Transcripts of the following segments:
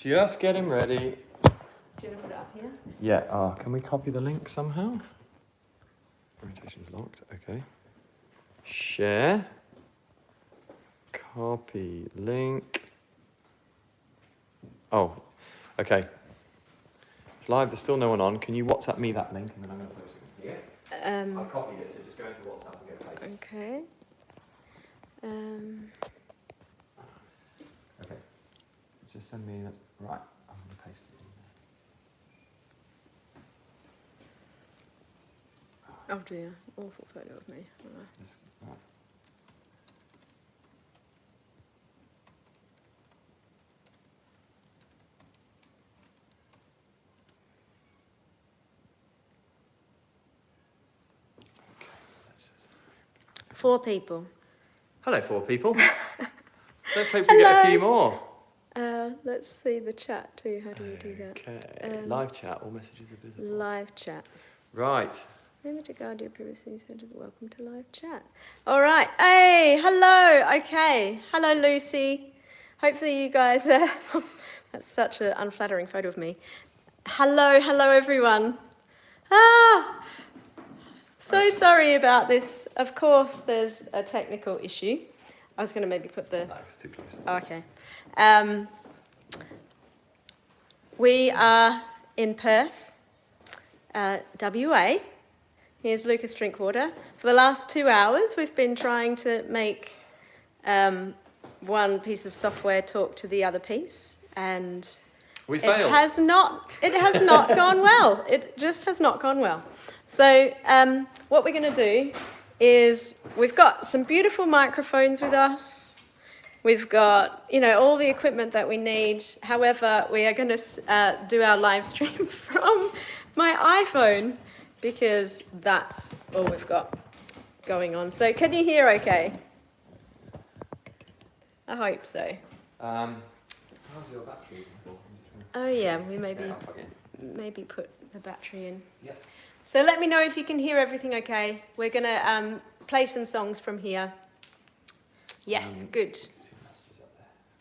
Just getting ready. Do you want to put it up here? Yeah, can we copy the link somehow? Orientation's locked, okay. Share. Copy link. Oh, okay. It's live, there's still no one on. Can you WhatsApp me that link and then I'm going to post it here? I've copied it, so just go into WhatsApp and get a paste. Okay. Okay. Just send me that. Right, I'm going to paste it in there. Oh dear, awful photo of me. Right. Okay, 4 people. hello, 4 people. Let's hope we get a few more. Let's see the chat too. How do we do that? Okay, live chat, all messages are visible. Live chat. Right. Remember to guard your privacy, so welcome to live chat. All right. Hey, hello. Okay. Hello, Lucy. Hopefully you guys that's such an unflattering photo of me. Hello everyone. So sorry about this. Of course, there's a technical issue. I was going to maybe put the... No, it's too close. Oh, okay. We are in Perth, WA. Here's Lukas Drinkwater. For the last 2 hours, we've been trying to make one piece of software talk to the other piece, and We failed. It has not gone well. It just has not gone well. So what we're going to do is we've got some beautiful microphones with us. We've got, all the equipment that we need. However, we are going to do our live stream from my iPhone because that's all we've got going on. So can you hear okay? I hope so. How's your battery? Oh yeah, we maybe put the battery in. Yep. So let me know if you can hear everything okay. We're going to play some songs from here. Yes, good.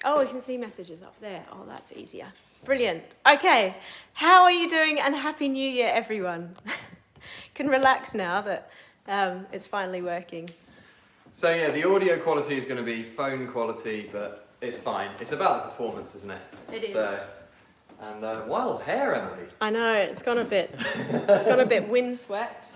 Oh, we can see messages up there. Oh, that's easier. Brilliant. Okay, how are you doing? And Happy New Year, everyone. Can relax now that it's finally working. So yeah, the audio quality is going to be phone quality, but it's fine. It's about the performance, isn't it? It is. And wild hair, Emily. I know, it's gone a bit windswept.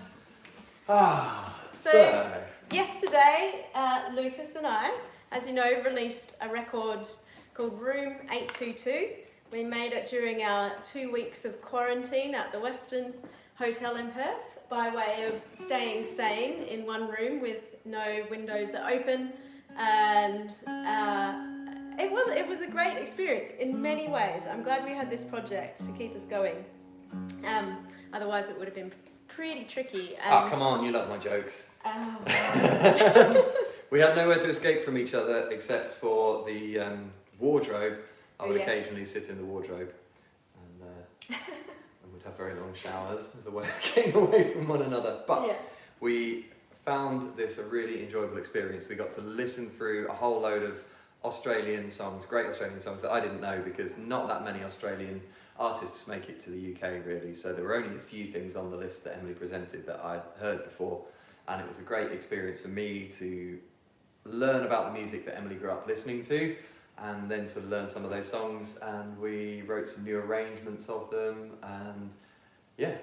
So yesterday, Lukas and I, as you know, released a record called Room 822. We made it during our 2 weeks of quarantine at the Western Hotel in Perth by way of staying sane in one room with no windows that open, and it was a great experience in many ways. I'm glad we had this project to keep us going. Otherwise it would have been pretty tricky. And come on, you love my jokes. Oh. We had nowhere to escape from each other except for the wardrobe. I would occasionally sit in the wardrobe and would have very long showers as a way of getting away from one another. But we found this a really enjoyable experience. We got to listen through a whole load of Australian songs, great Australian songs that I didn't know because not that many Australian artists make it to the UK really. So there were only a few things on the list that Emily presented that I'd heard before. And it was a great experience for me to learn about the music that Emily grew up listening to, and then to learn some of those songs, and we wrote some new arrangements of them, and yeah.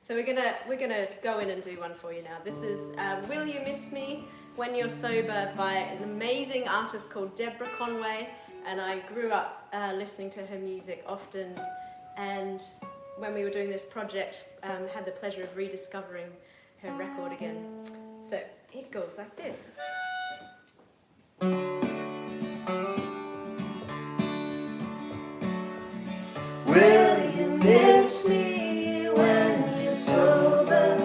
So we're gonna go in and do one for you now. This is Will You Miss Me When You're Sober by an amazing artist called Deborah Conway, and I grew up listening to her music often, and when we were doing this project, had the pleasure of rediscovering her record again. So it goes like this. Will you miss me when you're sober?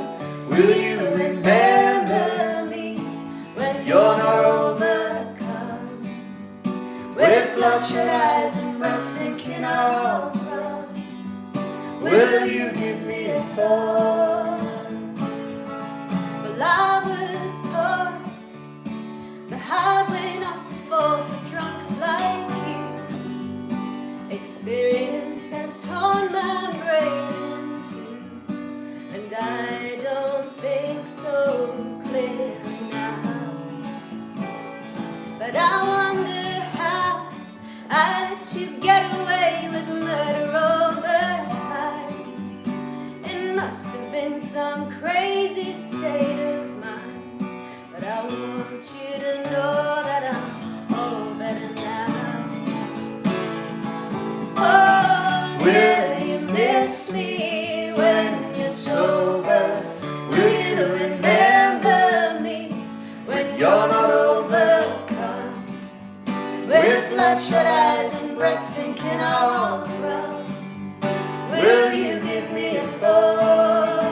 Will you remember me when you're not overcome? With bloodshot eyes and breath stinking out from, will you give me a thorn? Well, I was taught the hard way not to fall for drunks like you. Experience kiss has torn my brain in two, and I don't think so clearly now. But I wonder how I let you get away with murder all the time. It must have been some crazy state of mind, but I want you to know that I'm all better now. Oh, will you miss me when you're sober? Will you remember me when you're not overcome? With bloodshot eyes and breast and kin all around, will you give me a thought?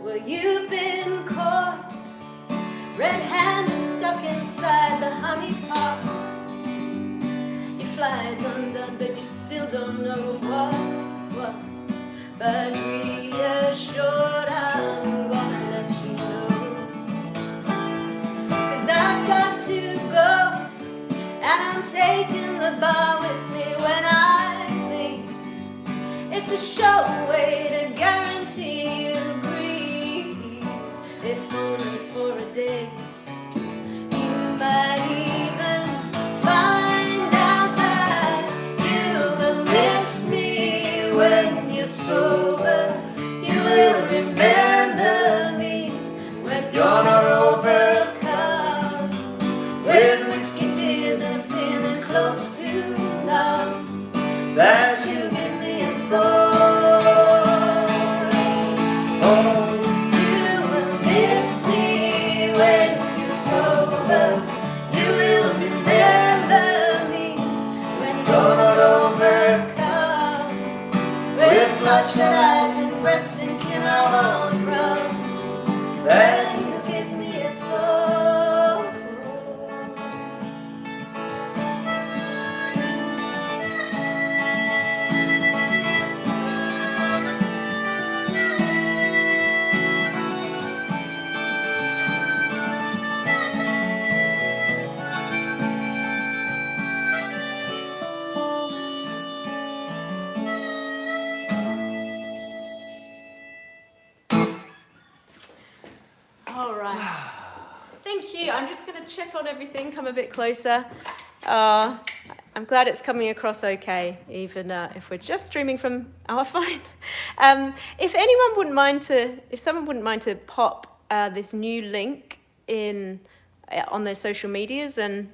Well, you've been caught red-handed, stuck inside the honey pot. Your fly's undone, but you still don't know what's what. But reassured, I'm gonna let you know, 'cause I've got to go, and I'm taking the bar with me when I leave. It's a sure way to guarantee you grief, if only for a day. You might even find out that you will miss me when you're sober. You will remember me when you're not overcome with whiskey tears and feeling close to numb. That you give me a thought. Oh, you will miss me when you're sober. You will remember me when you're not overcome with bloodshot eyes and breast and kin all from. Then you give me a thought. All right. Thank you. I'm just going to check on everything, come a bit closer. I'm glad it's coming across okay, even if we're just streaming from our phone. If someone wouldn't mind to pop this new link in on their social medias, and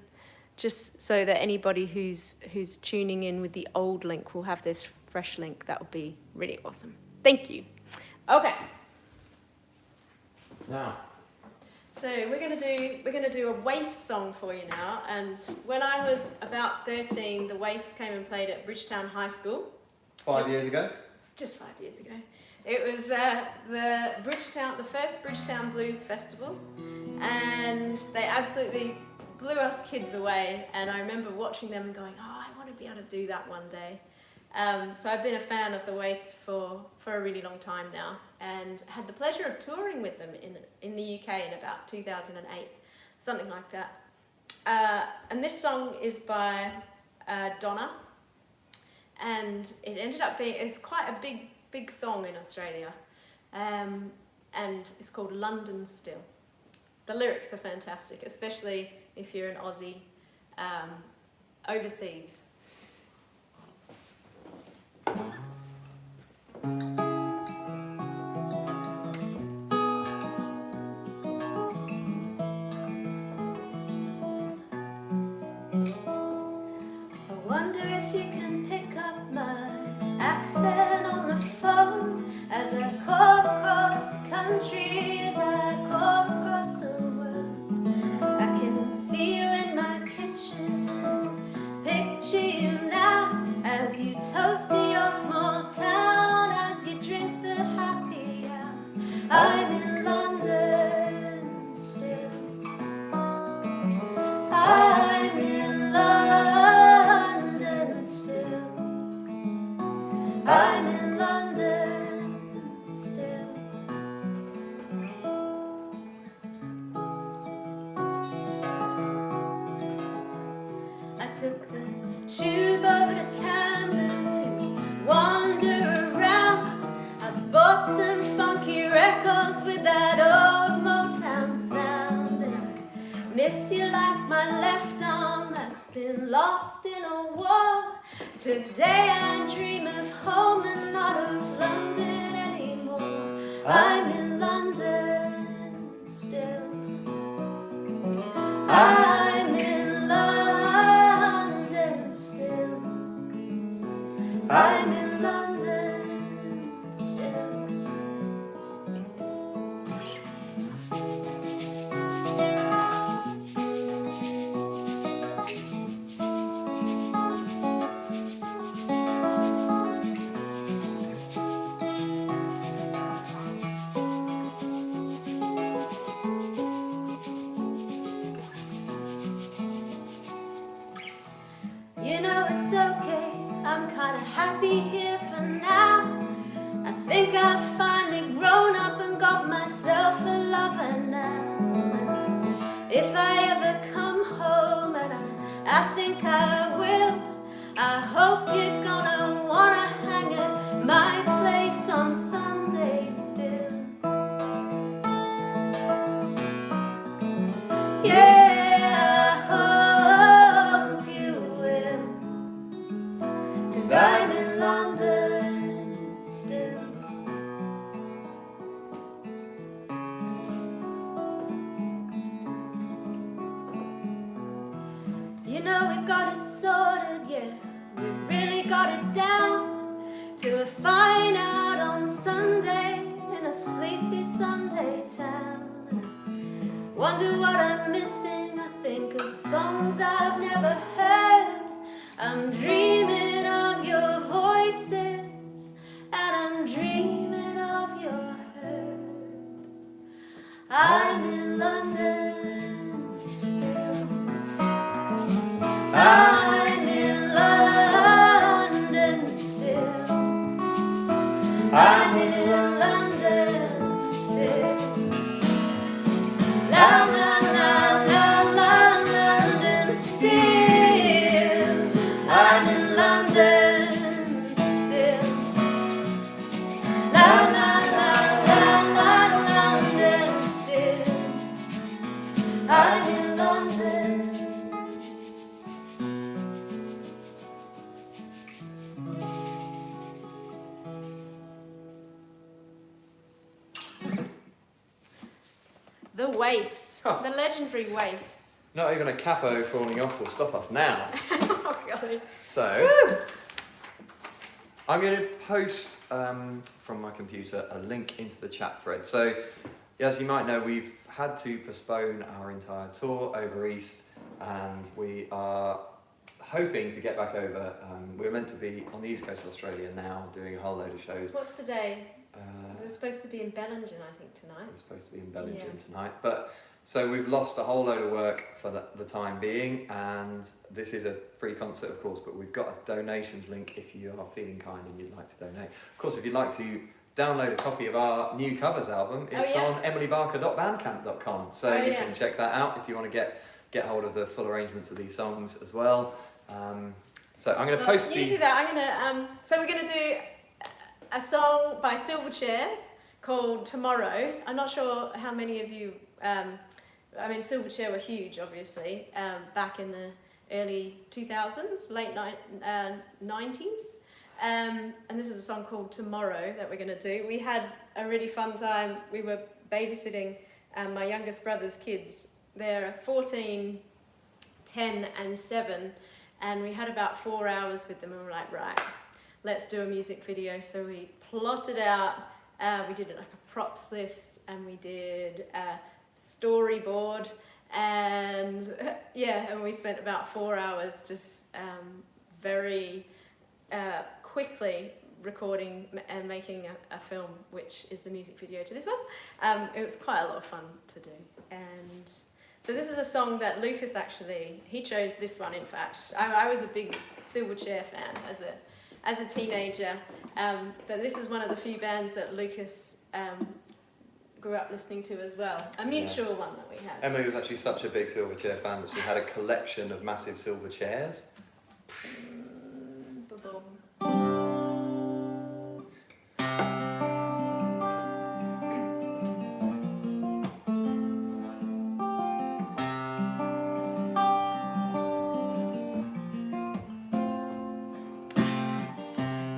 just so that anybody who's tuning in with the old link will have this fresh link, that would be really awesome. Thank you. Okay. Now, So we're gonna do a waif song for you now. And when I was about 13, the waifs came and played at Bridgetown High School. 5 years ago. Just 5 years ago. It was the first Bridgetown Blues Festival, and they absolutely blew us kids away. And I remember watching them and going, "Oh, I want to be able to do that one day." So I've been a fan of the waifs for a really long time now, and had the pleasure of touring with them in the UK in about 2008, something like that. And this song is by Donna, and it ended up it's quite a big song in Australia, and it's called London Still. The lyrics are fantastic, especially if you're an Aussie overseas. I wonder if you can pick up my accent on the phone as I call across the country, as I call across the world. I can see you in my kitchen, picture took the tube over to Camden to wander around. I bought some funky records with that old Motown sound. And I miss you like my left arm that's been lost in a war. Today I dream of home and not of London anymore. I'm in London still. I'm in London still. I'm in London still. You know it's okay, I'm kinda happy here for now. I think I've finally grown up and got myself a lover now. If I ever come home, and I think I will, I hope you're gonna wanna hang at my place on Sunday still. Yeah, I hope you will, 'cause I'm in London still. You know we got it sorted, yeah, we really got it down, till we find out on Sunday in a sleepy Sunday town. Wonder what I'm missing, I think of songs I've never heard. I'm dreaming of your voices, and I'm dreaming of your hurt. I'm in London still. I'm in London still. I'm in London still. La la la la la, London still. I'm in London still. La la la la la, London still. I'm in London. The Waifs, Huh. the legendary Waifs. Not even a capo falling off will stop us now. Oh God. So, Woo! I'm going to post from my computer a link into the chat thread. So, as you might know, we've had to postpone our entire tour over East, and we are hoping to get back over. We're meant to be on the east coast of Australia now, doing a whole load of shows. What's today? We were supposed to be in Bellingen, I think, tonight. We're supposed to be in Bellingen Yeah. tonight, but so we've lost a whole load of work for the time being, and this is a free concert, of course, but we've got a donations link if you are feeling kind and you'd like to donate. Of course, if you'd like to download a copy of our new covers album, it's yeah. on emilybarker.bandcamp.com, so you can check that out if you want to get hold of the full arrangements of these songs as well. So I'm going to post You do that. I'm gonna. So we're gonna do a song by Silverchair called Tomorrow. I'm not sure how many of you. I mean, Silverchair were huge, obviously, back in the early 2000s, late 90s. And this is a song called Tomorrow that we're going to do. We had a really fun time. We were babysitting my youngest brother's kids. They're 14, 10 and 7. And we had about 4 hours with them and we were like, right, let's do a music video. So we plotted out, we did like a props list and we did a storyboard and and we spent about 4 hours just very quickly recording and making a film, which is the music video to this one. It was quite a lot of fun to do. And so this is a song that Lucas actually, he chose this one in fact. I was a big Silverchair fan as a teenager, but this is one of the few bands that Lucas grew up listening to as well. A mutual one that we had. Emily was actually such a big Silverchair fan that she had a collection of massive silver chairs.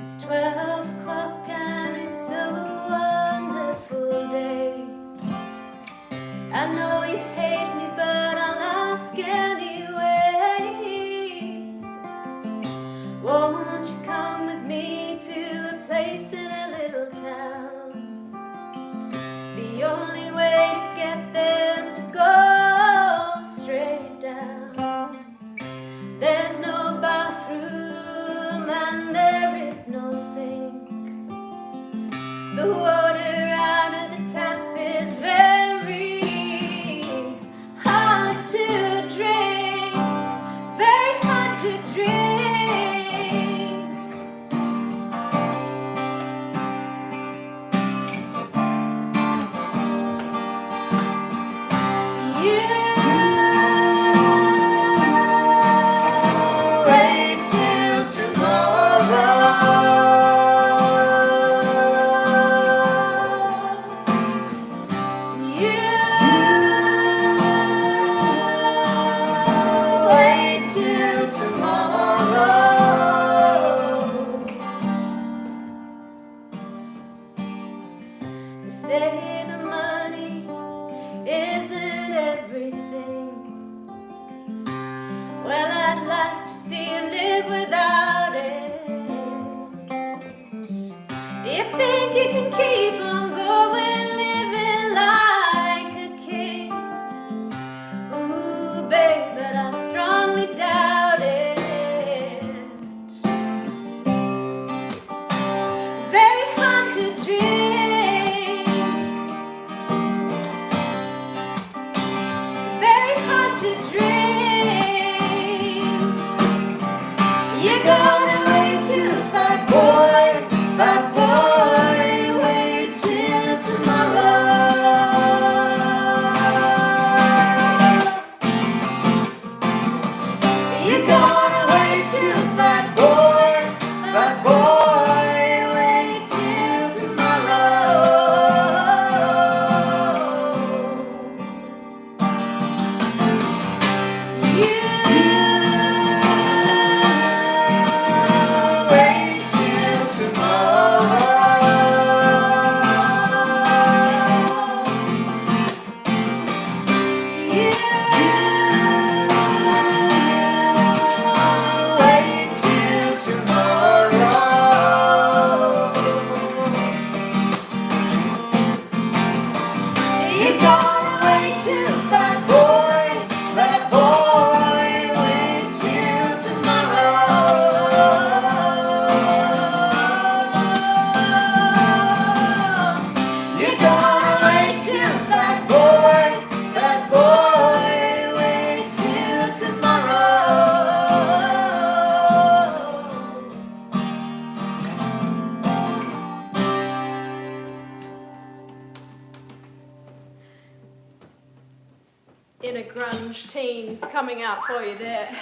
It's 12 o'clock and it's a wonderful day. I know you hate me, but I'll ask anyway. Won't you come with me to a place in a little town? The only way to get there is to go straight down. There's no bathroom and there is no sink. The water out of the tap is very hard to drink, very hard to drink. Wait till tomorrow. Wait till tomorrow. They say the money isn't everything. Well, I'd like to see you live without it. You think you can keep on going, living like a king? Ooh, babe, but I strongly doubt it. Very hard to drink. Very hard to drink. You're gonna wait till fat boy, wait till tomorrow. You're gonna wait till fat boy, wait till tomorrow. Wait till tomorrow. Wait till tomorrow. You're gonna wait till fat boy, wait till tomorrow. You're gonna wait till fat boy, wait till tomorrow. Inner grunge teens coming out for you there.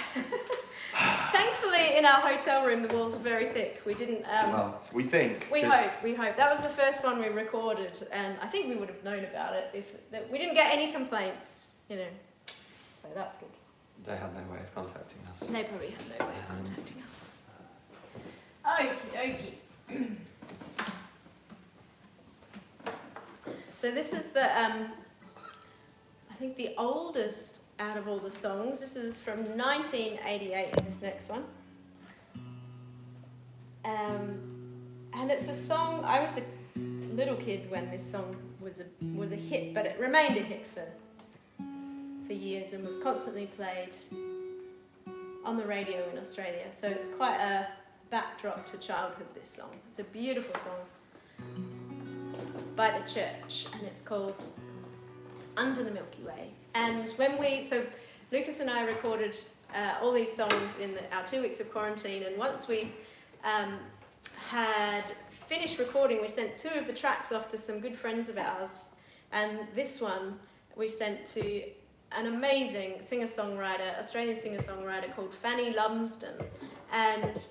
Thankfully, in our hotel room, the walls are very thick. We didn't. Well, we think. We 'cause hope. That was the first one we recorded, and I think we would have known about it if we didn't get any complaints. So that's good. They had no way of contacting us. They probably had no way of contacting us. Okie dokie. So this is the, I think the oldest out of all the songs. This is from 1988, this next one. And it's a song, I was a little kid when this song was a hit, but it remained a hit for years and was constantly played on the radio in Australia. So it's quite a backdrop to childhood, this song. It's a beautiful song by the Church, and it's called Under the Milky Way. And so Lucas and I recorded all these songs in our 2 weeks of quarantine, and once we had finished recording, we sent 2 of the tracks off to some good friends of ours And this one we sent to an amazing singer-songwriter, Australian singer-songwriter called Fanny Lumsden. And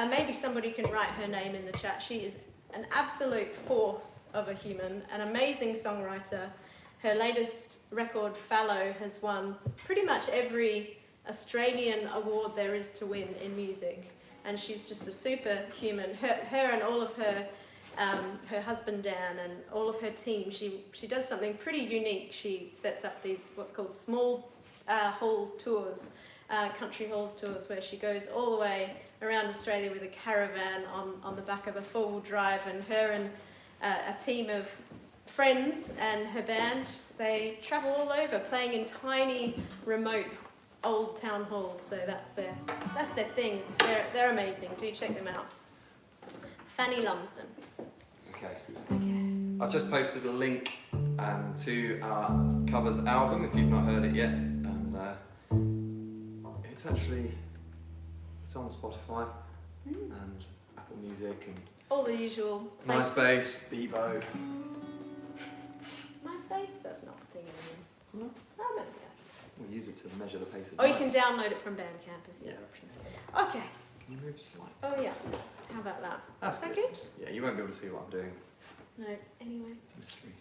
maybe somebody can write her name in the chat. She is an absolute force of a human, an amazing songwriter. Her latest record, Fallow, has won pretty much every Australian award there is to win in music. And she's just a superhuman. Her and all of her husband Dan and all of her team, she does something pretty unique. She sets up these what's called small halls tours, country halls tours, where she goes all the way around Australia with a caravan on the back of a four-wheel drive, and her and a team of friends and her band, they travel all over playing in tiny remote old town halls. So that's their thing. They're amazing. Do check them out. Fanny Lumsden. Okay. I've just posted a link to our covers album if you've not heard it yet, and it's on Spotify and Apple Music and all the usual places. MySpace, Bebo. MySpace? That's not a thing anymore. No? Oh, no, yeah. We'll use it to measure the pace of Or you dice. can download it from Bandcamp is the other option. Okay. Can you move slightly? Oh yeah. How about that? That's Is that good. good? Yeah, you won't be able to see what I'm doing. No. Anyway. It's a mystery.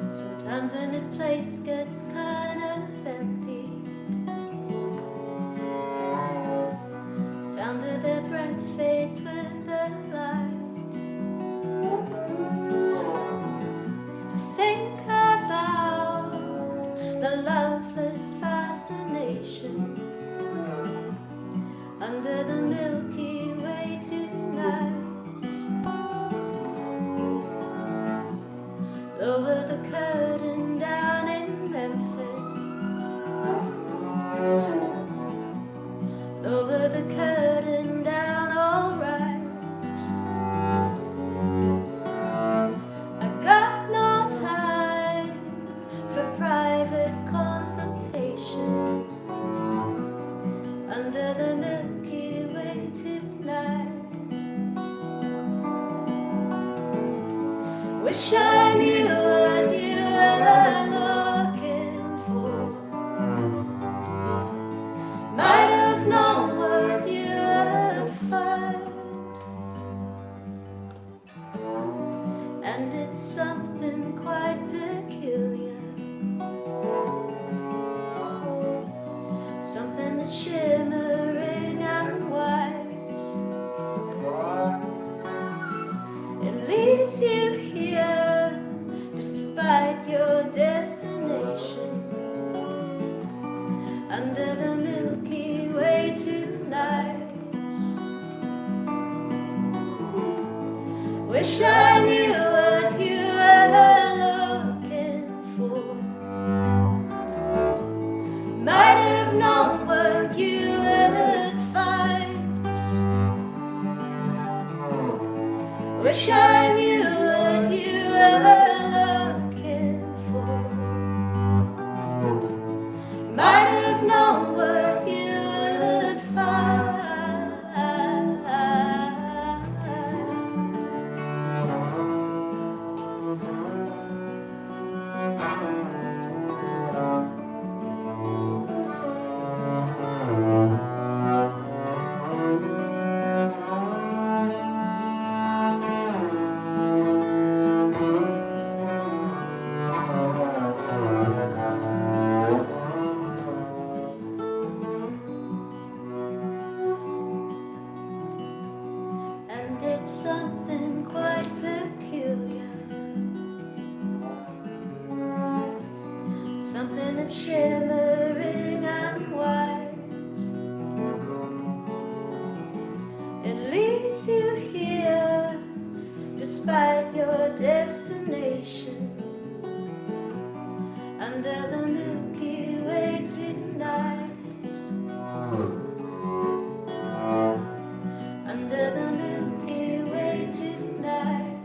Sometimes when this place gets kind of empty, sound of their breath fades with the light. I think about the loveless fascination under the Milky Way tonight. Lower the curtain down in Memphis. Lower the curtain down, alright. I got no time for private consultation under the Milky Way tonight. Wish I knew what you were looking for. Might have known what you would find. And it's something quite peculiar, something that's shimmering and white. It leaves you here despite your destination under the Milky Way tonight. Wish I knew what you were looking for. Might have known what you would find. Wish I knew what you were looking for. Might have known what you would find. And it's something quite peculiar, something that's shimmering and white. It leads you here despite your destination under the Milky Way tonight. Under the Milky Way tonight.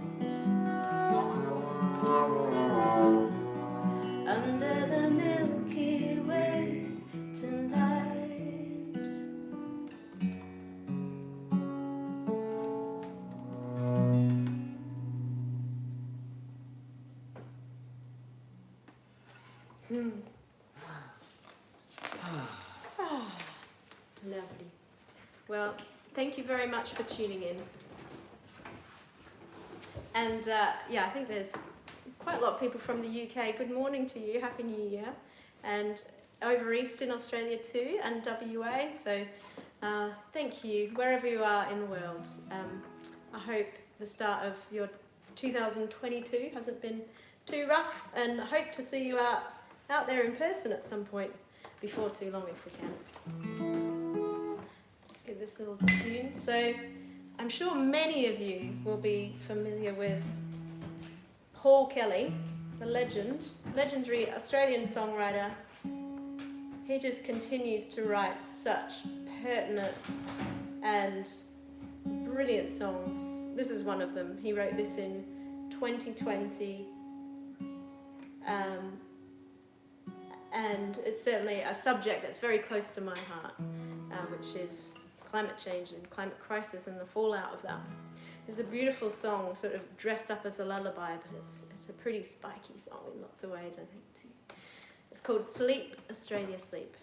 Lovely. Well, thank you very much for tuning in. And yeah, I think there's quite a lot of people from the UK. Good morning to you. Happy New Year. And over east in Australia too, and WA. So thank you, wherever you are in the world. I hope the start of your 2022 hasn't been too rough, and I hope to see you out there in person at some point before too long if we can. Let's give this little tune. So I'm sure many of you will be familiar with Paul Kelly, the legendary Australian songwriter. He just continues to write such pertinent and brilliant songs. This is one of them. He wrote this in 2020. And it's certainly a subject that's very close to my heart, which is climate change and climate crisis and the fallout of that. It's a beautiful song, sort of dressed up as a lullaby, but it's a pretty spiky song in lots of ways, I think, too. It's called Sleep, Australia Sleep.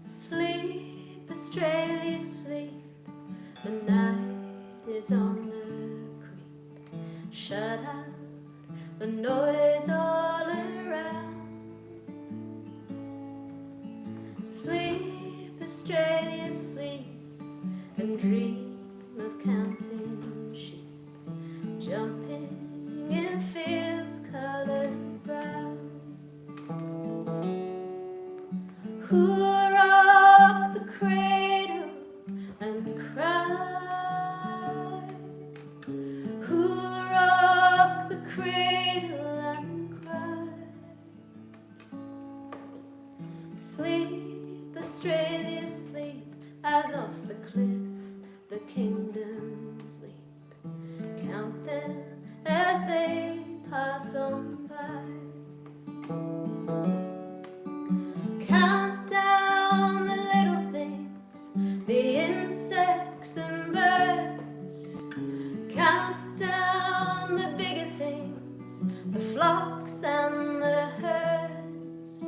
Sleep, Australia, sleep. The night is on the creep. Shut out the noise all around. Sleep, Australia, sleep, and dream of counting sheep, jumping in fields colored brown. Who'll rock the cradle and cry? Who'll rock the cradle and cry? Sleep, Australia, sleep, as off the cliff the kingdoms leap. Count them as they pass on by. Count down the little things, the insects and birds. Count down the bigger things, the flocks and the herds.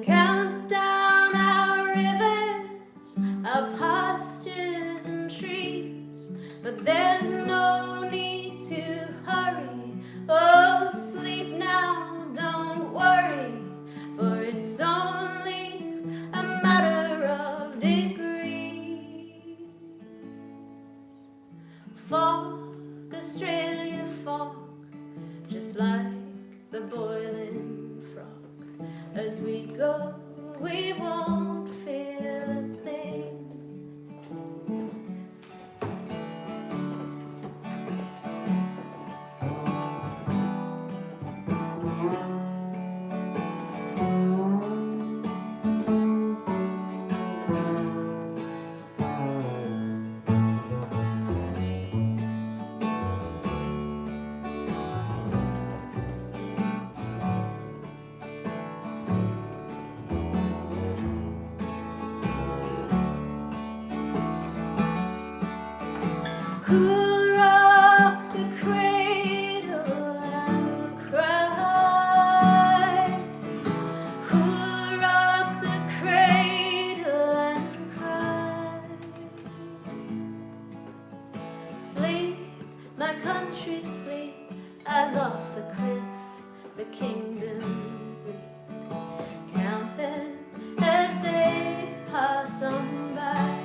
Count down our rivers, our pastures and trees. But there's no need to hurry. Oh, sleep now, don't worry, for it's only a matter of degrees. Fog, Australia, fog, just like the boiling frog. As we go, we won't feel a thing. Who'll rock the cradle and cry? Who'll rock the cradle and cry? Sleep, my country, sleep, as off the cliff the kingdoms leap. Count them as they pass on by.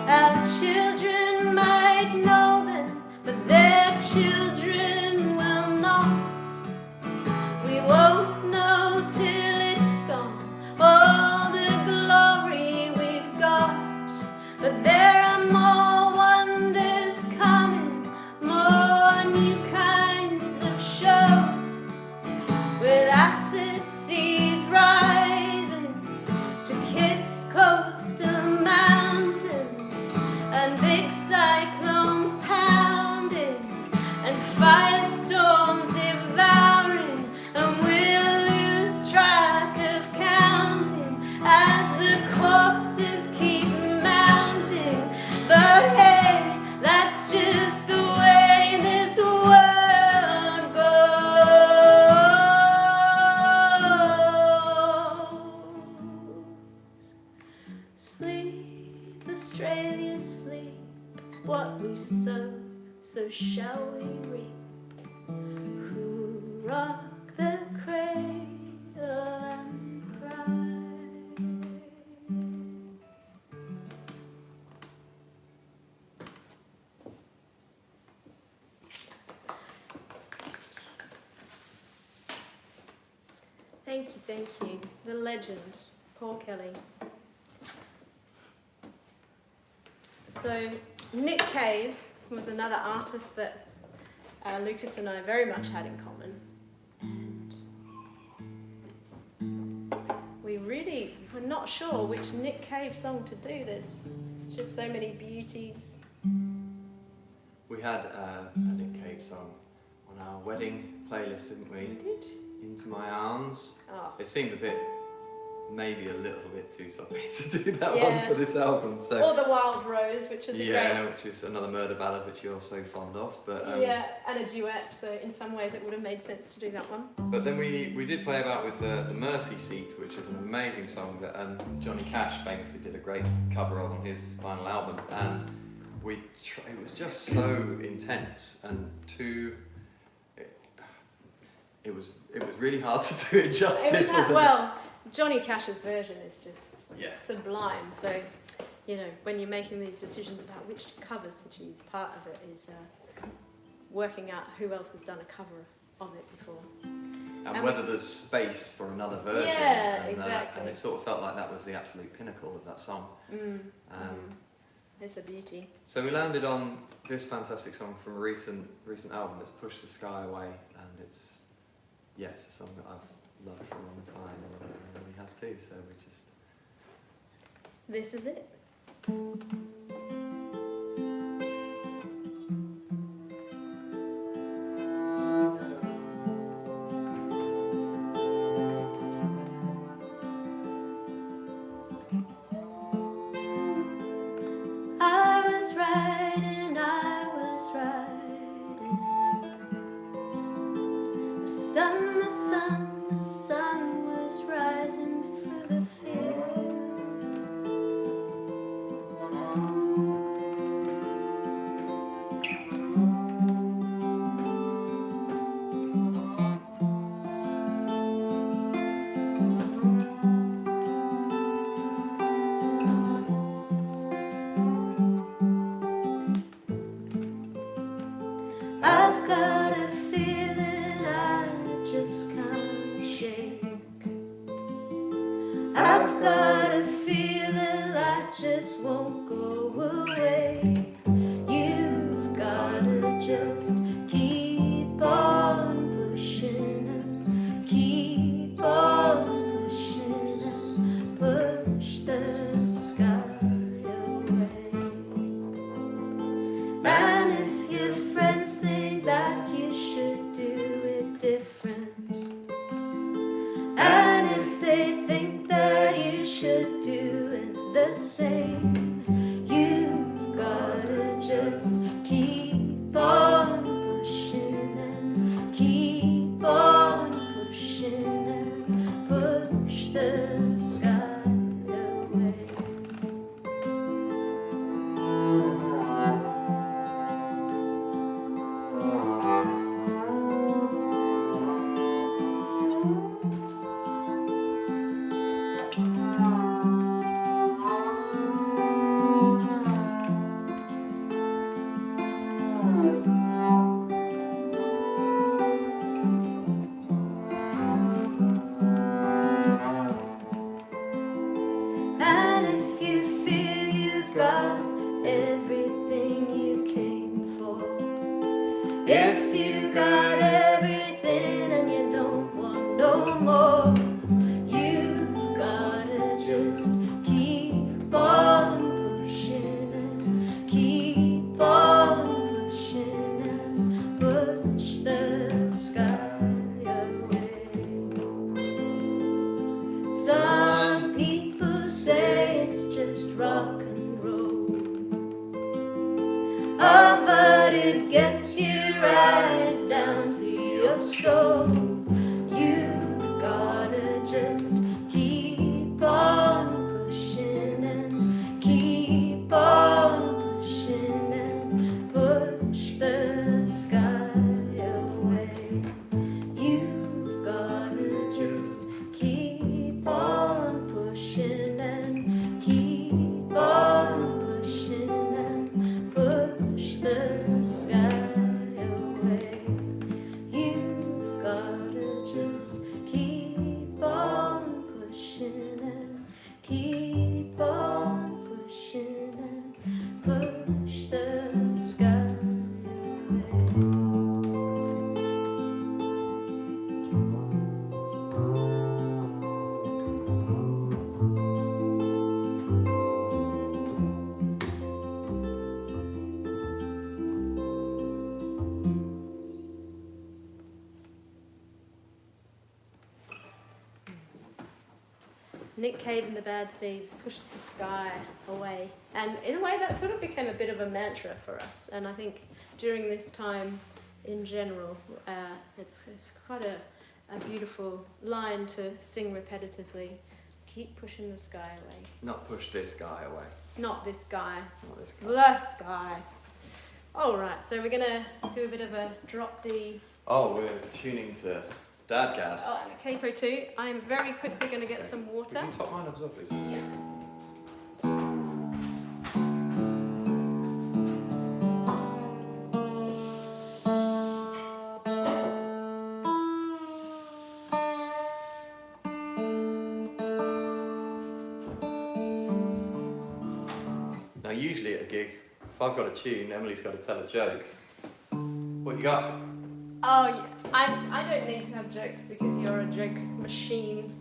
Our children might know them, but their children will not. We won't know till it's gone, all the glory we've got. But there are more wonders coming, more new kinds of shows, with acid seas rising to kiss coastal mountains, and big cyclones pounding, and Sleep, Australia, sleep. What we sow, so shall we reap. Who rock the cradle and cry. Thank you. The legend, Paul Kelly. So, Nick Cave was another artist that Lucas and I very much had in common. And we really were not sure which Nick Cave song to do. There's just so many beauties. We had a Nick Cave song on our wedding playlist, didn't we? We did. Into My Arms. Oh. It seemed maybe a little bit too soppy to do that Yeah. one for this album. So Or The Wild Rose, which is a great... which is another murder ballad which you're so fond of. But yeah, and a duet, so in some ways it would have made sense to do that one. But then we did play about with the Mercy Seat, which is an amazing song that Johnny Cash famously did a great cover of on his final album, and it was just so intense and too. It was really hard to do it justice. Well, Johnny Cash's version is just Yeah. sublime. So, you know, when you're making these decisions about which covers to choose, part of it is working out who else has done a cover of it before. And whether there's space for another version. Yeah, and, exactly. And it sort of felt like that was the absolute pinnacle of that song. It's a beauty. So we landed on this fantastic song from a recent album that's Push the Sky Away, and it's a song that I've loved for a long time, and he has too, so we just... This is it. I was riding. The sun was rising through the field. I've got a feeling I just can't shake. I've got a feeling I just won't go away. You've gotta just keep on pushing and keep on pushing and push the sky away. And if your friends think that you should do it different, and if they think that you should do it the same, you've gotta just keep on pushing and keep on pushing and push the sky away. And if you feel you've got everything you came for, if you got everything and you don't want no more, you've gotta just keep on pushing and keep on pushing and push the sky away. Some people say it's just rock and roll. Oh, but it gets you right down to your soul. You've gotta just keep on pushing and Nick Cave and the Bad Seeds pushed the sky away. And in a way that sort of became a bit of a mantra for us. And I think during this time in general, it's quite a beautiful line to sing repetitively. Keep pushing the sky away. Not push this guy away. Not this guy. Not this guy. The sky. Alright, so we're going to do a bit of a drop D. Oh, we're tuning to Dadgad. Oh, and a capo too. I'm very quickly going to get some water. Can you top mine up as well, please? Yeah. Now, usually at a gig, if I've got a tune, Emily's got to tell a joke. What you got? Oh, yeah. I don't need to have jokes because you're a joke machine.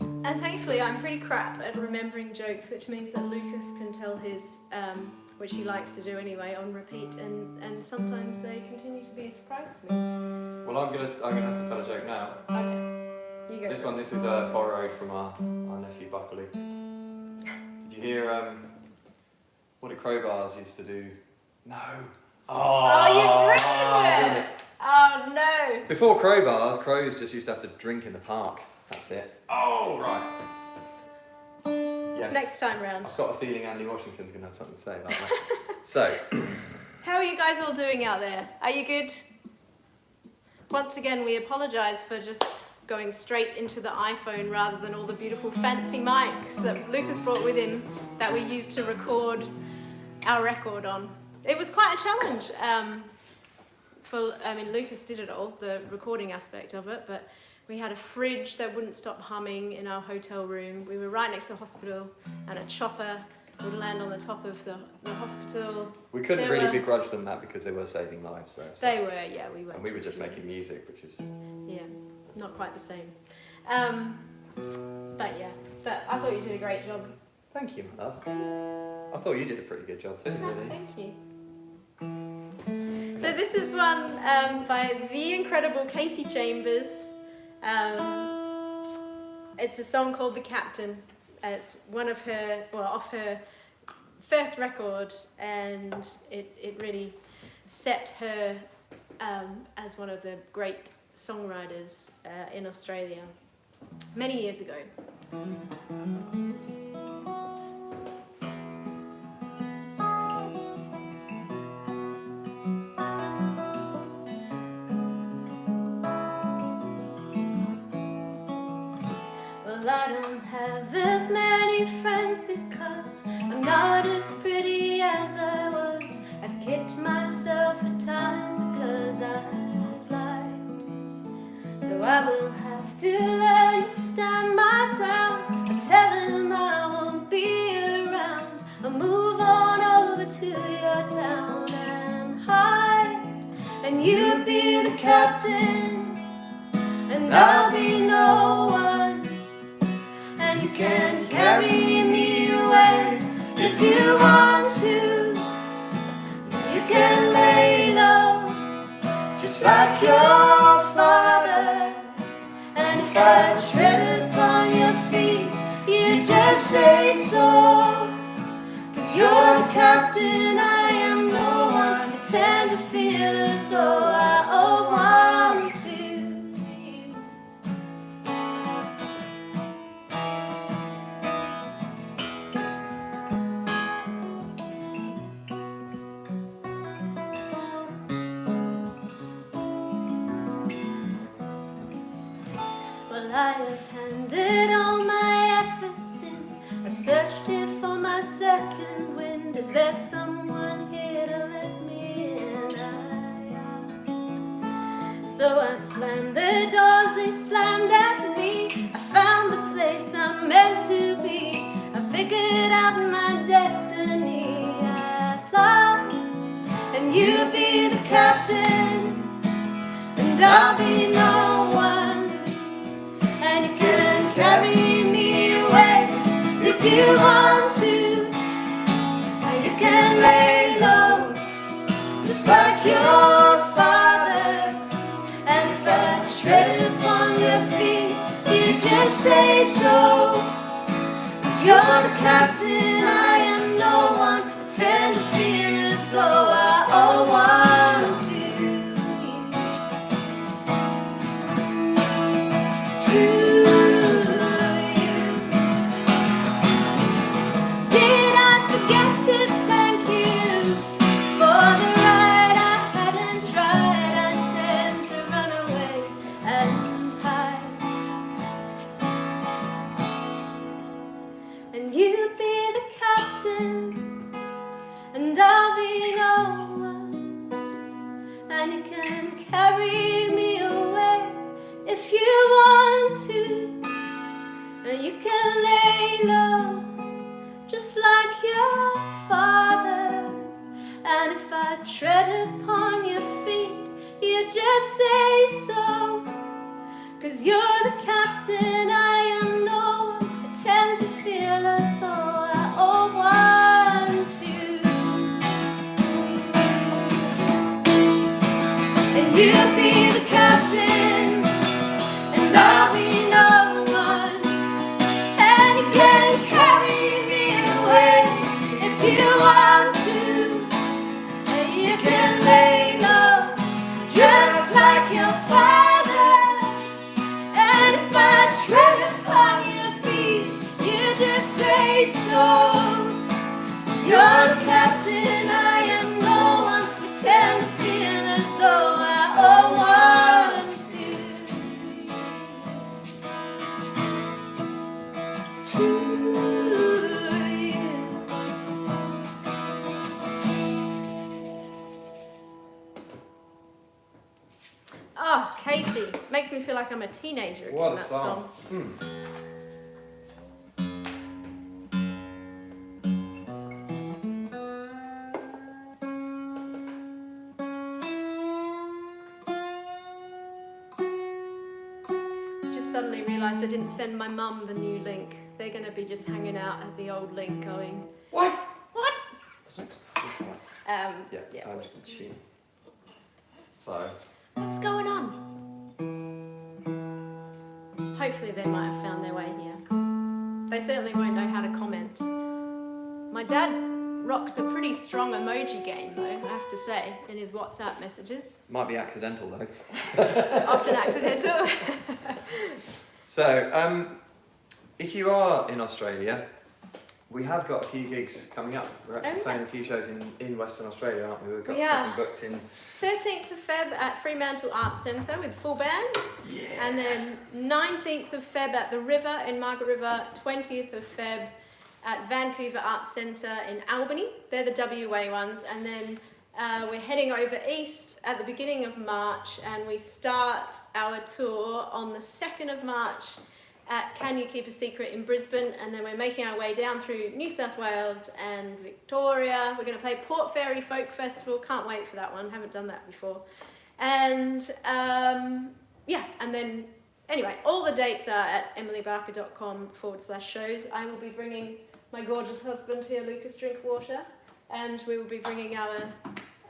And thankfully I'm pretty crap at remembering jokes, which means that Lucas can tell his, which he likes to do anyway, on repeat, and sometimes they continue to be a surprise to me. Well, I'm gonna have to tell a joke now. Okay, you go. This is borrowed from our nephew Barker. Did you hear what the Crowbars used to do? No. Oh, you've ruined it! Oh no! Before Crowbars, crows just used to have to drink in the park. That's it. Oh, right. Yes. Next time round. I've got a feeling Andy Washington's going to have something to say about that. So. How are you guys all doing out there? Are you good? Once again, we apologise for just going straight into the iPhone rather than all the beautiful fancy mics that Lucas brought with him that we used to record our record on. It was quite a challenge. Lucas did it all, the recording aspect of it, but we had a fridge that wouldn't stop humming in our hotel room. We were right next to the hospital, and a chopper would land on the top of the hospital. We couldn't really begrudge them that because they were saving lives, though. So. They were, yeah, we were. And we were just making music, which is... Yeah, not quite the same. But I thought you did a great job. Thank you, my love. I thought you did a pretty good job too, really. Thank you. So this is one by the incredible Casey Chambers. It's a song called The Captain. It's one of her, off her first record, and it really set her as one of the great songwriters in Australia many years ago. I don't have as many friends because I'm not as pretty as I was. I've kicked myself at times because I've lied. So I will have to learn to stand my ground. I tell them I won't be around. I'll move on over to your town and hide. And you be the captain, and I'll be no one. You can carry me away if you want to. You can lay low, just like your father. And if I tread upon your feet, you just say so. 'Cause you're the captain, I am no one. Pretend to feel as though I owe one to you. I have handed all my efforts in. I've searched here for my second wind. Is there someone here to let me in? I asked. So I slammed the doors, they slammed at me. I found the place I'm meant to be. I figured out my destiny at last. And you be the captain, and I'll be no one. And you can carry me away if you want to. And you can lay low, just like your father. And if I tread upon your feet, you just say so. 'Cause you're the captain, I am no one. I tend to feel as though I owe one to you. Did I forget to thank you for the ride I hadn't tried? I tend to run away and hide. And you be the captain, and I'll be no one. And you can carry me away if you want to. And you can lay low, just like your father. And if I tread upon your feet, you just say so. 'Cause you're the captain, I am no one. I tend to feel as though I owe one to you. And you'll be the captain, and I'll be no one. And you can carry me away if you want to. And you can lay low, just like your father. And if I tread upon your feet, you just say so. You're the captain, I am no one. Pretend to feel as though I owe one to you. Oh, Casey. Makes me feel like I'm a teenager again, What a that song. Just suddenly realised I didn't send my mum the new link. They're going to be just hanging out at the old link going, What? what? What's next? Yeah, I what's just next? tune. So, What's going on? Hopefully they might have found their way here. They certainly won't know how to comment. My dad rocks a pretty strong emoji game though, I have to say, in his WhatsApp messages. might be accidental though. Often accidental. So, if you are in Australia, we have got a few gigs coming up. We're actually yeah. playing a few shows in Western Australia, aren't we? We've got We are. something booked in. 13th of Feb at Fremantle Arts Centre with full band. Yeah. And then 19th of Feb at the River in Margaret River, 20th of Feb at Vancouver Arts Centre in Albany. They're the WA ones. And then we're heading over east at the beginning of March, and we start our tour on the 2nd of March at Can You Keep a Secret in Brisbane, and then we're making our way down through New South Wales and Victoria. We're going to play Port Fairy Folk Festival. Can't wait for that one. Haven't done that before. And yeah, and then anyway, all the dates are at emilybarker.com/shows. I will be bringing my gorgeous husband here, Lukas Drinkwater, and we will be bringing our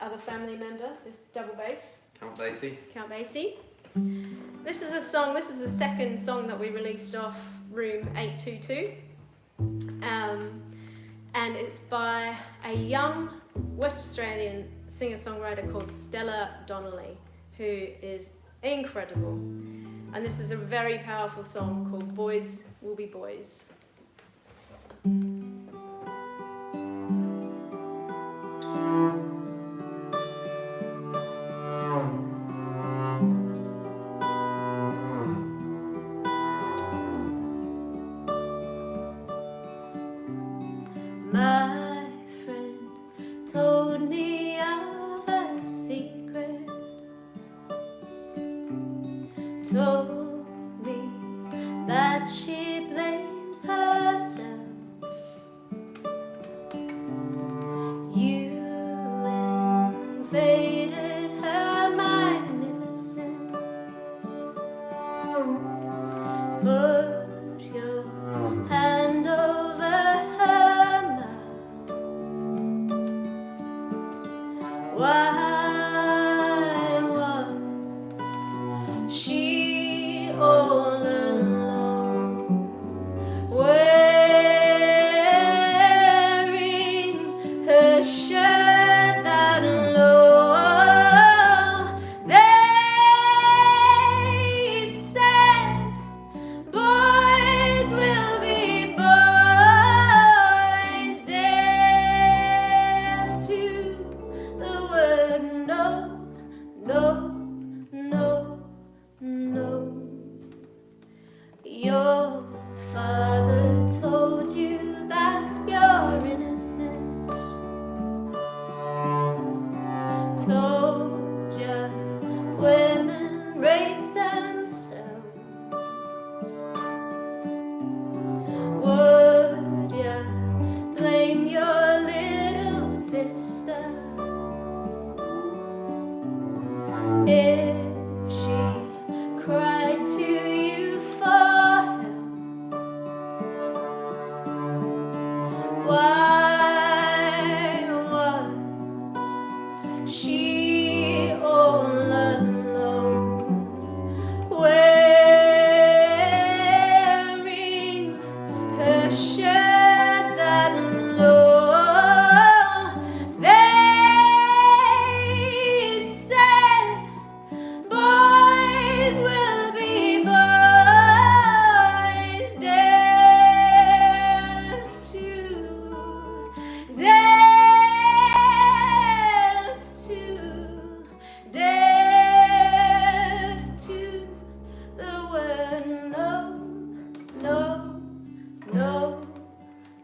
other family member, this double bass, Count Basie. Count Basie. This is a song, this is the second song that we released off Room 822. And it's by a young West Australian singer-songwriter called Stella Donnelly, who is incredible. And this is a very powerful song called Boys Will Be Boys. My friend told me of a secret, told me that she blames herself. You invaded her magnificence, put your hand over her mouth, Why was she all alone, wearing her shirt that low? They said boys will be boys, deaf to the word no, no, no,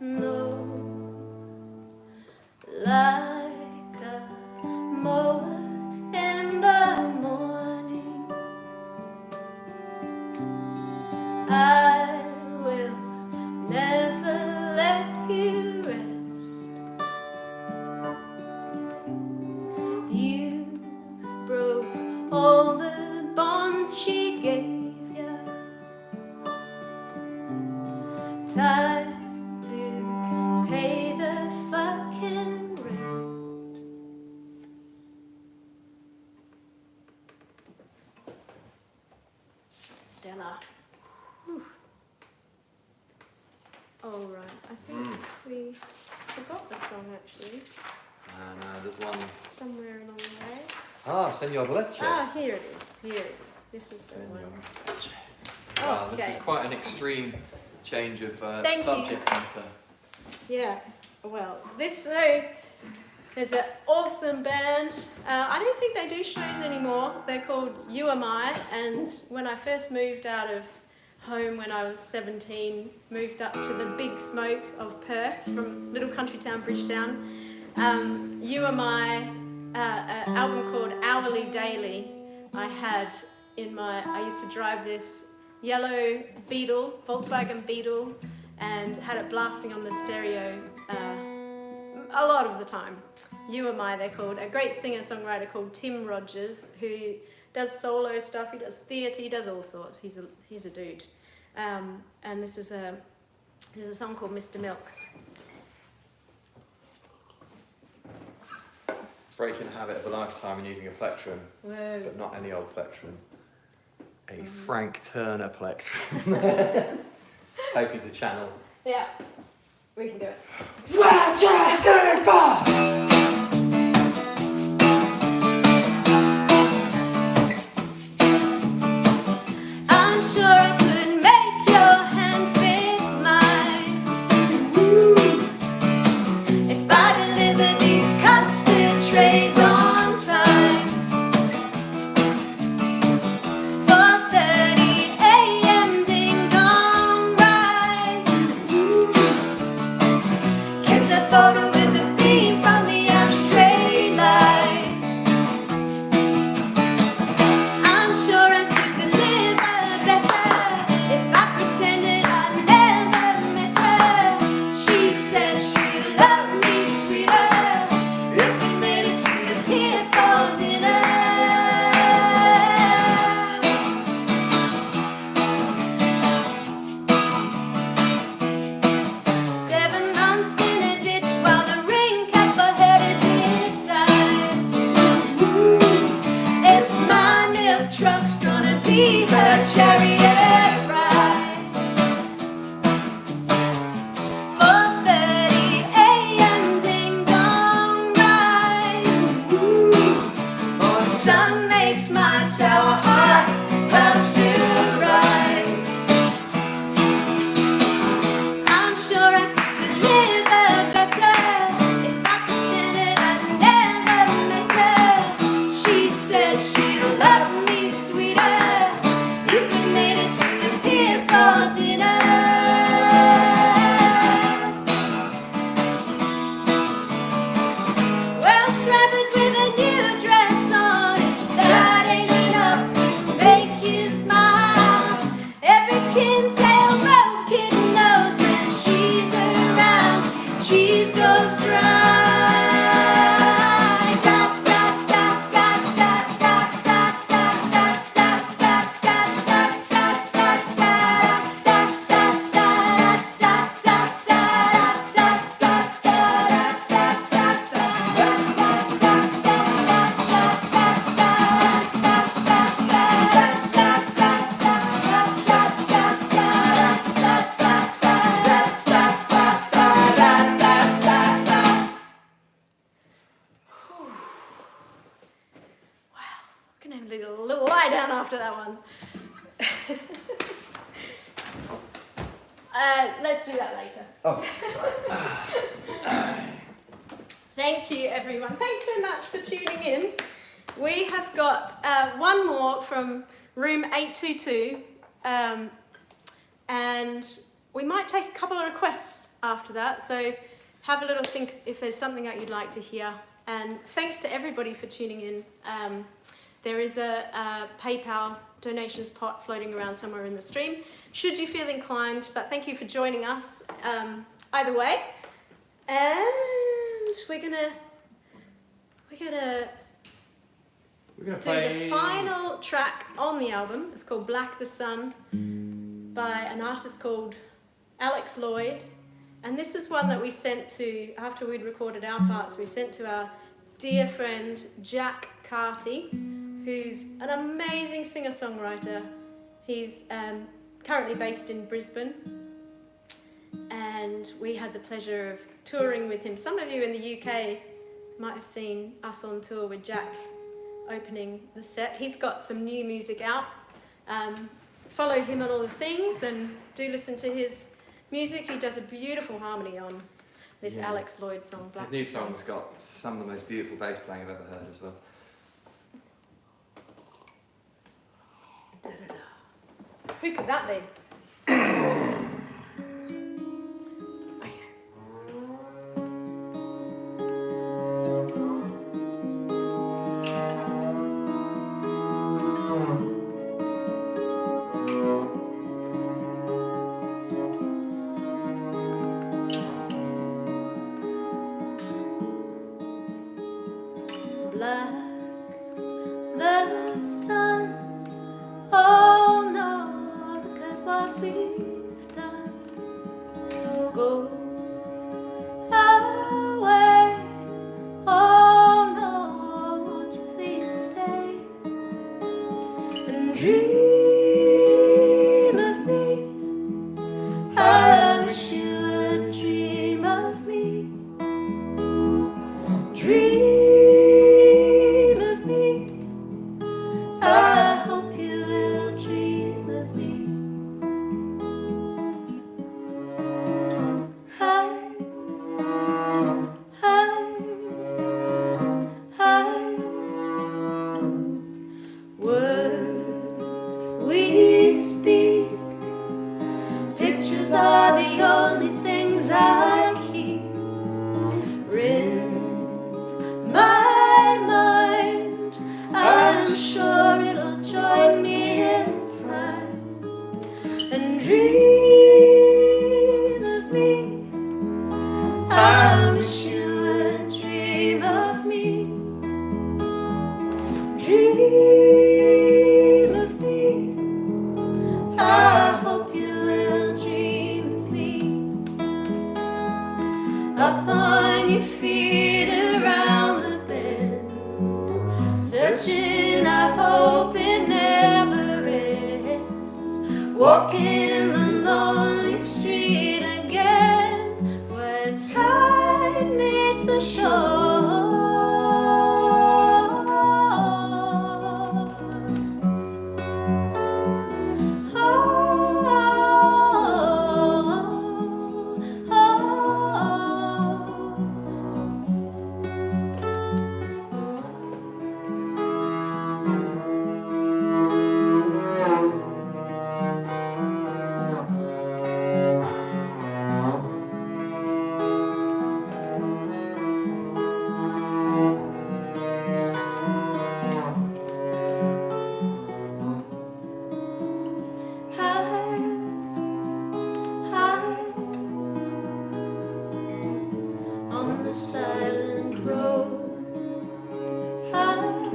no. Like a mower in the morning, I will never let you rest. Youth broke all the bonds she gave ya. Time to pay the fucking rent. Stella. All right, I think we forgot the song actually, And there's one. somewhere along the way. Ah, Senor Leche. Ah, here it is, here it is. This is the Senor one. Leche. Wow, this Okay. is quite an extreme change of Thank you. subject matter. Yeah, well, there's an awesome band. I don't think they do shows anymore. They're called You Am I, and when I first moved out of home when I was 17, moved up to the big smoke of Perth from little country town Bridgetown. You Am I, an album called Hourly Daily, I had I used to drive this yellow Beetle, Volkswagen Beetle, and had it blasting on the stereo a lot of the time. You Am I, they're called. A great singer-songwriter called Tim Rogers, who does solo stuff, he does theatre, he does all sorts. He's a dude. And there's a song called Mr. Milk. Breaking the habit of a lifetime and using a plectrum, Whoa. but not any old plectrum. A Frank Turner plectrum. Hoping to channel. Yeah, we can do it. 1, 2, 3, 4. I'm sure I could make your hand fit mine. If I deliver these custard trays on time. 4:30 a.m. ding dong rise. Kiss a photo with the beam from the ashtray light. I'm sure I could deliver better if I pretended I never met her. She said she loved me sweeter if we made it to the pier for dinner. 7 months in a ditch while after that one. Let's do that later. Oh, Thank you, everyone. Thanks so much for tuning in. We have got one more from room 822, and we might take a couple of requests after that, so have a little think if there's something that you'd like to hear. And thanks to everybody for tuning in. There is a PayPal donations pot floating around somewhere in the stream, should you feel inclined, but thank you for joining us either way. And we're gonna play the final track on the album. It's called Black the Sun by an artist called Alex Lloyd. And this is one that we sent to, after we'd recorded our parts, we sent to our dear friend Jack Carty, who's an amazing singer-songwriter. He's currently based in Brisbane. And we had the pleasure of touring with him. Some of you in the UK might have seen us on tour with Jack opening the set. He's got some new music out. Follow him on all the things and do listen to his music. He does a beautiful harmony on this Alex Lloyd song, Black. His new song's got some of the most beautiful bass playing I've ever heard as well. Who could that be? Black the sun. Oh no, look at what we've done. Go away. Oh no, won't you please stay and dream of me? I wish you would dream of me. Dream of me. I hope you will dream of me. High, high, high. Words we speak, pictures are the only things I keep. Rinse my mind, I'm sure it'll join me in time and dream of me. I wish you would dream of me. Dream of me. I hope you will dream of me. Up on your feet around the bend, searching, I hope it never ends. Walking the lonely street again, where tide meets the shore. Oh, oh, oh. High, high, on the silent road. High,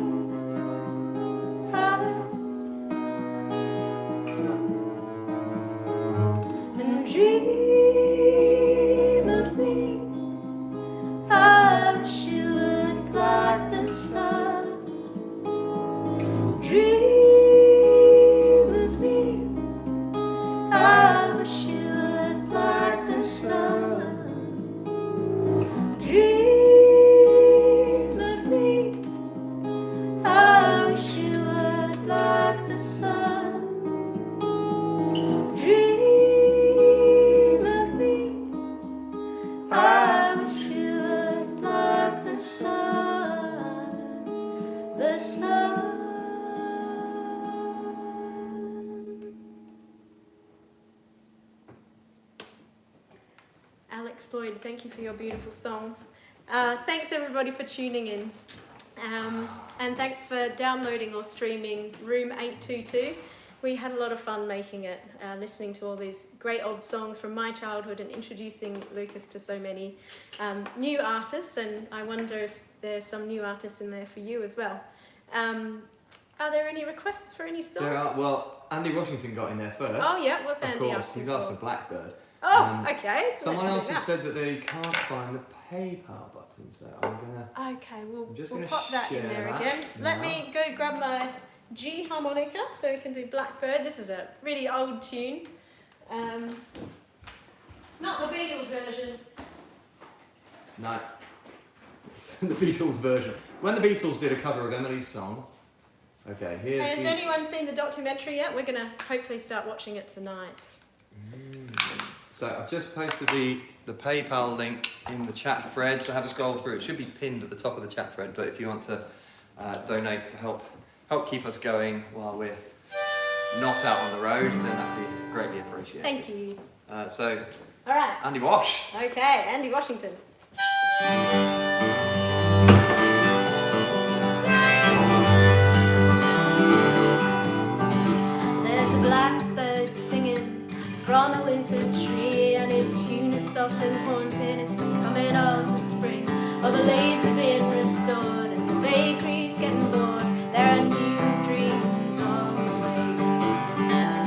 high, and dream of me. I wish you would block the sun. Dream of me. I wish you would block the sun. Dream Thank you for your beautiful song. Thanks everybody for tuning in. And thanks for downloading or streaming Room 822. We had a lot of fun making it, listening to all these great old songs from my childhood and introducing Lucas to so many new artists, and I wonder if there's some new artists in there for you as well. Are there any requests for any songs? There are. Well, Andy Washington got in there first. Oh yeah, what's Andy Of course, asking he's asked for? for Blackbird. Oh, okay. Someone let's else do has that. said that they can't find the PayPal button, so I'm gonna. Okay, we'll just we'll gonna pop that in share there that again. Let now. me go grab my G harmonica so we can do Blackbird. This is a really old tune. Not the Beatles version. No. It's the Beatles version. When the Beatles did a cover of Emily's song. Okay, here's Has the. anyone seen the documentary yet? We're gonna hopefully start watching it tonight. So I've just posted the PayPal link in the chat thread, so have a scroll through. It should be pinned at the top of the chat thread, but if you want to donate to help keep us going while we're not out on the road, then that'd be greatly appreciated. Thank you. So, All right. Andy Wash. Okay, Andy Washington. There's a blackbird singing from a winter tree, and his tune is soft and haunting. It's the coming of the spring. All the leaves are being restored, and the bakery's getting bored. There are new dreams on the way.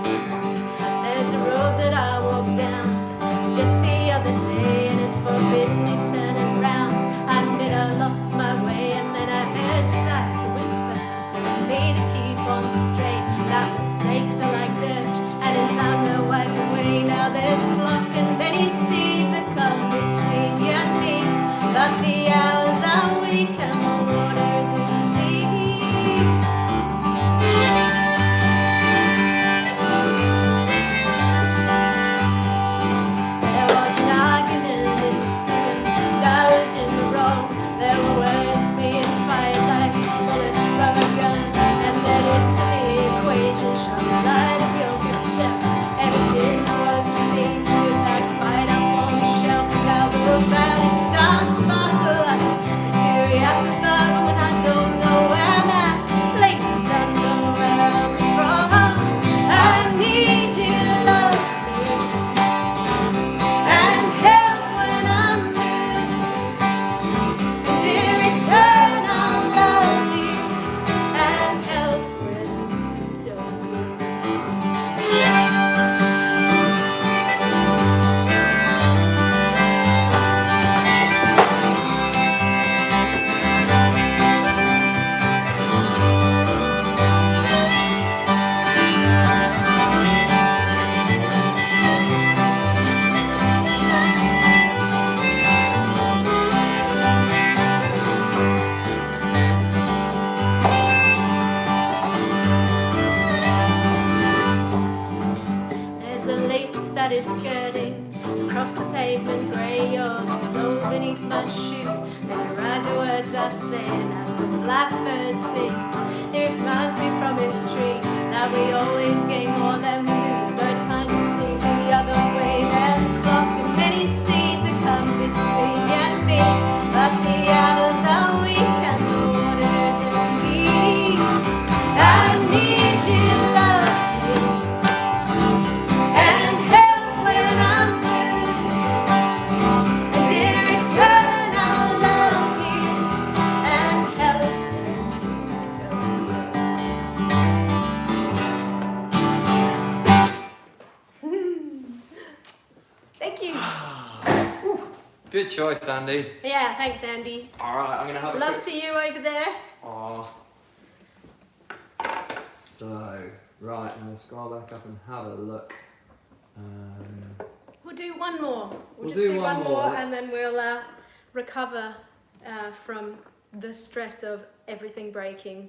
There's a road that I walked down just the other day, and it forbid me turning round. I admit I lost my way, and then I heard you like a whisper telling me to keep on straight. That mistakes are like dirt, and in time they'll wipe away. Now there's a clock and many seas that come between you and me, but the hours are weak and the waters in deep. There was an argument ensuing, and I was in the wrong. There were words being fired like bullets from a gun, and then into the equation shone the light of your good self. Everything was redeemed with that fight up on the shelf. Now those valley stars sparkle like a teary apple bud when I don't know where I'm at. Lakes don't know where I'm from. I need you to love me and help when I'm losing. And dear, return, I'll love you and help when you don't. There's a leaf that is skirting across the pavement grey. You're the soul beneath my shoe. Then I write the words I say, and as the blackbird sings, it reminds me from its tree that we always gain more than we lose. Our time can seem the other way. There's a clock and many seas that come between you and me, but the hours are weak and the waters in deep. I need you to love me and help when I'm losing. And dear, return, I'll love you and help when you don't. Thank you. Good choice, Andy. Yeah, thanks, Andy. All right, I'm gonna have a Love quick. to you over there. Aw. So, right, I'm gonna scroll back up and have a look. We'll do one more. We'll just do do one one more, more, and then let's- we'll recover from the stress of everything breaking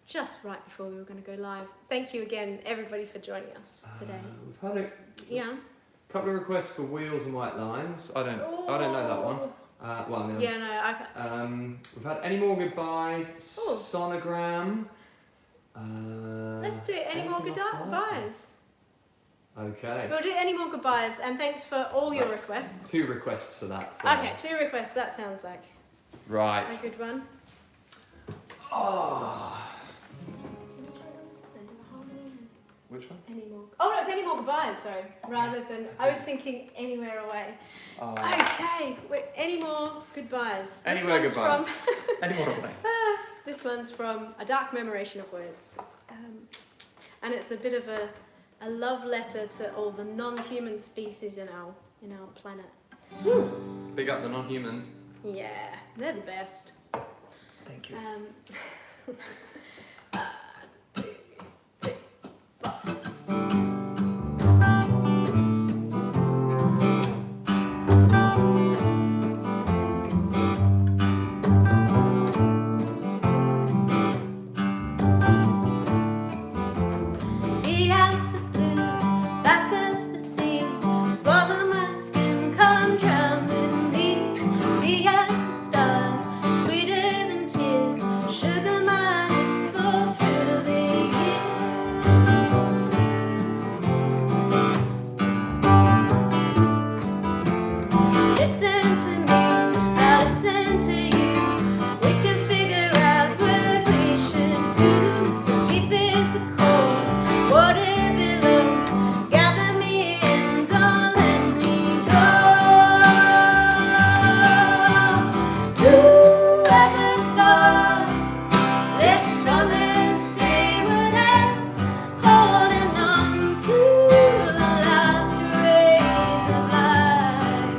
just right before we were going to go live. Thank you again, everybody, for joining us today. We've had a Yeah. couple of requests for Wheels and White Lines. I don't know that one. Well, I mean, Yeah, no, I can't. we've had Any More Goodbyes, Oh. Sonogram, Let's do any more goodbyes. Okay. We'll do any more goodbyes, and thanks for all your That's requests. 2 requests for that. So. Okay, 2 requests. That sounds like Right. a good one. Oh. Which one? Any more? Oh no, it's any more goodbyes. Sorry, rather than I was thinking anywhere away. Oh. Okay, wait, any more goodbyes? Anywhere This goodbyes. one's from- Anywhere away. This one's from A Dark Memoration of Words, and it's a bit of a love letter to all the non-human species in our planet. Big up the non-humans. Yeah, they're the best. Thank you. He has the blue back of the sea. Swallow my skin, come drown with me. He has the stars, sweeter than tears. Sugar my lips fall through the years. Listen to me, I'll listen to you. We can figure out what we should do. Deep is the cold, water below. Gather me in, don't let me go. Whoever thought this summer's day would end, holding on to the last rays of light.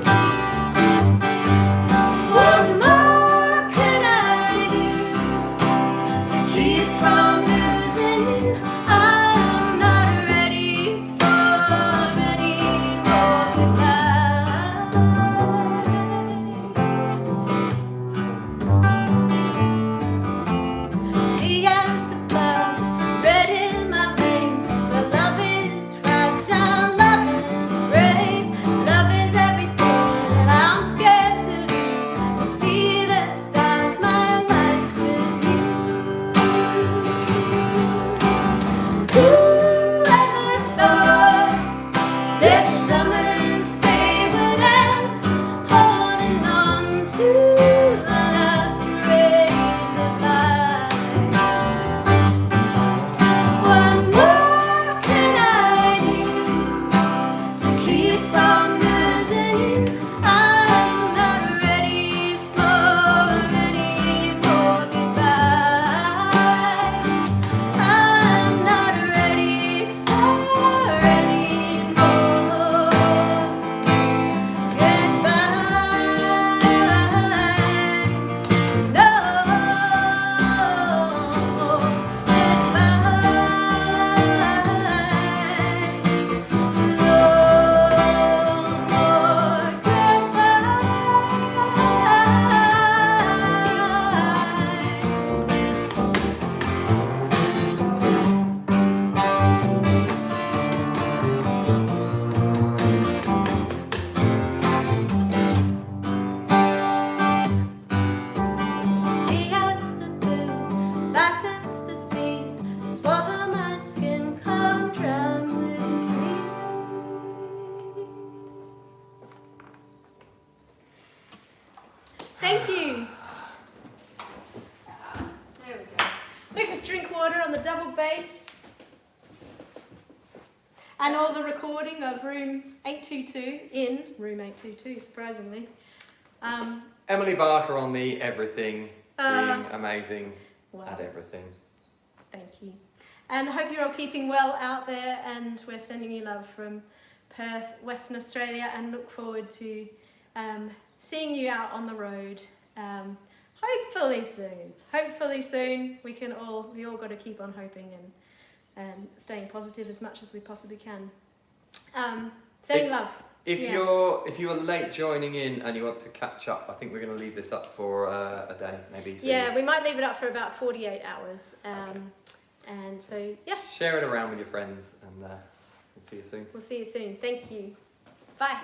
What more can I do to keep from losing you? I'm not ready for any more goodbyes. He has the blood red in my veins. But love is fragile, love is brave, love is everything that I'm scared to lose. To see the stars, my life with you. Whoever thought this summer's day would end, holding on to the last rays of light. What more can I do to keep from losing you? I'm not ready for any more goodbyes. I'm not ready for any more goodbyes. No He has the blue back of the sea. Swallow my skin, come drown with me. Thank you. There we go. Lukas Drinkwater on the double bass. And all the recording of Room 822 in Room 822, surprisingly. Emily Barker on the everything, Uh, being amazing Wow. at everything. Thank you. And I hope you're all keeping well out there, and we're sending you love from Perth, Western Australia, and look forward to seeing you out on the road. Hopefully soon. Hopefully soon. We all got to keep on hoping and staying positive as much as we possibly can. Sending love. If Yeah. you're late joining in and you want to catch up, I think we're going to leave this up for a day, maybe. So Yeah, we might leave it up for about 48 hours. Okay. And so, yeah, share it around with your friends, and we'll see you soon. we'll see you soon. Thank you. Bye.